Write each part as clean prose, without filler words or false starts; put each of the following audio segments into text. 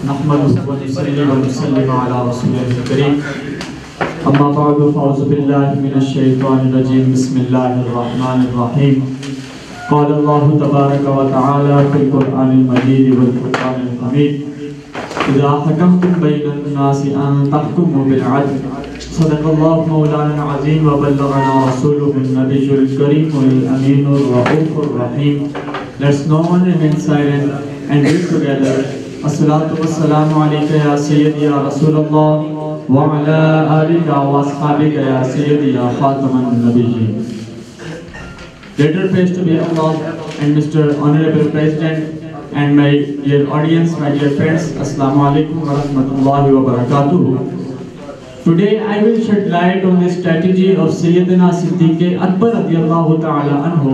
नहमदुहु व नसल्ली व नुसल्लिमु अला रसूलिल करीम। अम्मा बअदु फ़अऊज़ु बिल्लाहि मिनश शैतानिर रजीम। बिस्मिल्लाहिर रहमानिर रहीम। क़ाल अल्लाहु तबारक व तआला फ़िल क़ुरआनिल मजीद वल फ़ुरक़ानिल हमीद। इज़ा हकमतुम बैनन नासि अन तहकुमू बिल अदल। सदक़ल्लाहु मौलाना अज़ीम व बल्लगना रसूलुहुन नबियुल करीमुल अमीनुर रऊफ़ुर रहीम। Let's no one remain silent and read together. As-salatu was-salamu alayka ya sayyidi ya Rasulullah wa ala alika wa ashabika ya sayyidi ya khataman nabiyyin. Later praise to be Allah and Mr. Honorable President and my dear audience, my dear friends. Assalamu alaikum wa rahmatullahi wa barakatuh. Today I will shed light on the strategy of Sayyidina Siddiq Akbar radiyallahu ta'ala anhu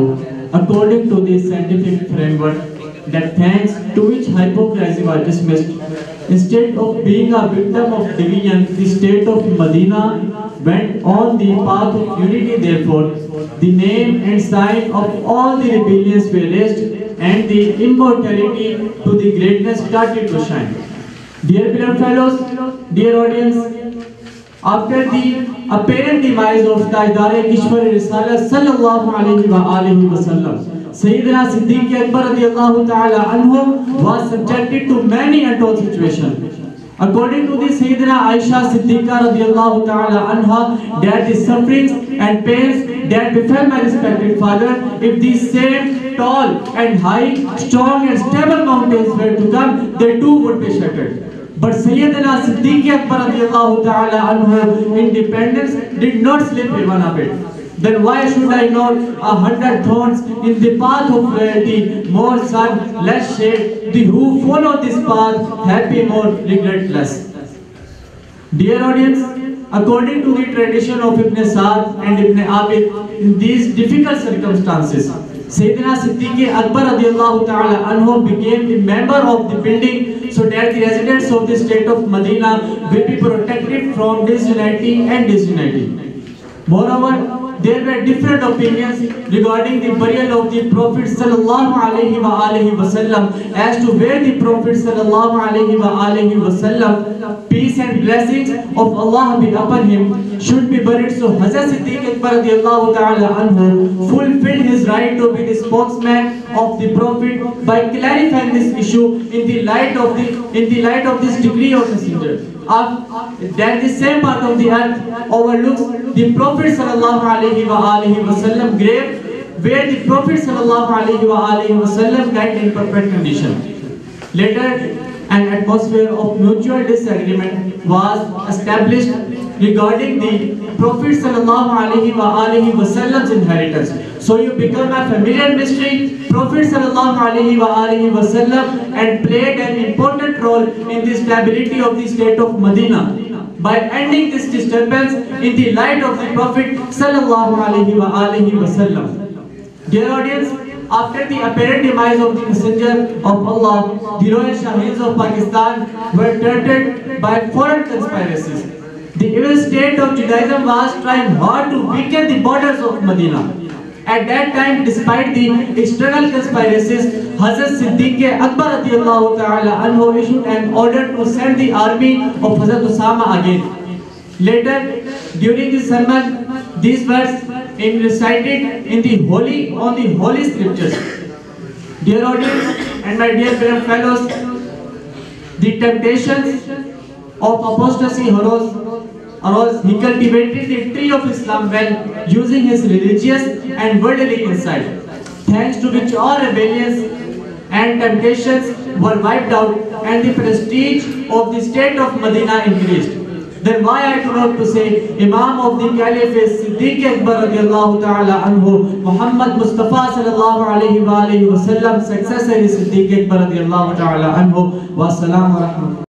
according to the scientific framework that thanks to which hypocrisy was dismissed. Instead of being a victim of division, the state of Medina went on the path of unity. Therefore, the name and sign of all the rebellions were raised and the immortality to the greatness started to shine. Dear beloved fellows, dear audience, after the apparent demise of Tajdar Kishwar Risalah sallallahu alayhi wa sallam, Sayyidina Siddiq Akbar radiyallahu ta'ala anhu was subjected to many untold situations. According to the Sayyidina Aisha Siddiqa radiyallahu ta'ala anha, that the sufferings and pains that befell my respected father, if these same tall and high, strong and stable mountains were to come, they too would be shattered. But Sayyidina Siddiq Akbar radiyallahu ta'ala anhu independence did not slip even a bit. Then why should I not 100 thorns in the path of loyalty, more sun, less shade, the who follow this path, happy, more regretless. Dear audience, according to the tradition of Ibn Sa'd and Ibn Abid, in these difficult circumstances, Sayyidina Siddiq Akbar radiyallahu ta'ala anhu became the member of the building so that the residents of the state of Medina will be protected from disunity and disunity. Moreover, there were different opinions regarding the burial of the Prophet sallallahu alaihi wasallam as to where the Prophet sallallahu alaihi wasallam, peace and blessings of Allah be upon him, should be buried. So Hazrat Siddiq Akbar radiyallahu ta'ala anhu fulfilled his right to be the spokesman of the Prophet by clarifying this issue in the light of this degree of messenger. That the same part of the earth overlooks the Prophet sallallahu alaihi wasallam grave, where the Prophet sallallahu alaihi wasallam died in perfect condition. Later, an atmosphere of mutual disagreement was established regarding the Prophet sallallahu alaihi wasallam's inheritance. So you become a familiar mystery. Prophet sallallahu alaihi wasallam and played an important role in the stability of the state of Medina by ending this disturbance in the light of the Prophet sallallahu alaihi wasallam. Dear audience, after the apparent demise of the Messenger of Allah, the royal Shaheens of Pakistan were thwarted by foreign conspiracies. The evil state of Judaism was trying hard to weaken the borders of Medina. At that time, despite the external conspiracies, Hazrat Siddiq Akbar radiyallahu ta'ala anhu issued an order to send the army of Hazrat Usama again. Later, during the sermon, these words recited in the holy scriptures. Dear audience and my dear beloved fellows, the temptations of apostasy arose. He cultivated the tree of Islam well, using his religious and worldly insight, thanks to which all rebellions and temptations were wiped out and the prestige of the state of Medina increased. Then why I do not to say Imam of the Caliphate Siddiq Akbar radiyallahu ta'ala anhu, Muhammad Mustafa sallallahu alaihi wasallam, successor is Siddiq Akbar radiyallahu ta'ala anhu. Wassalamu alaikum.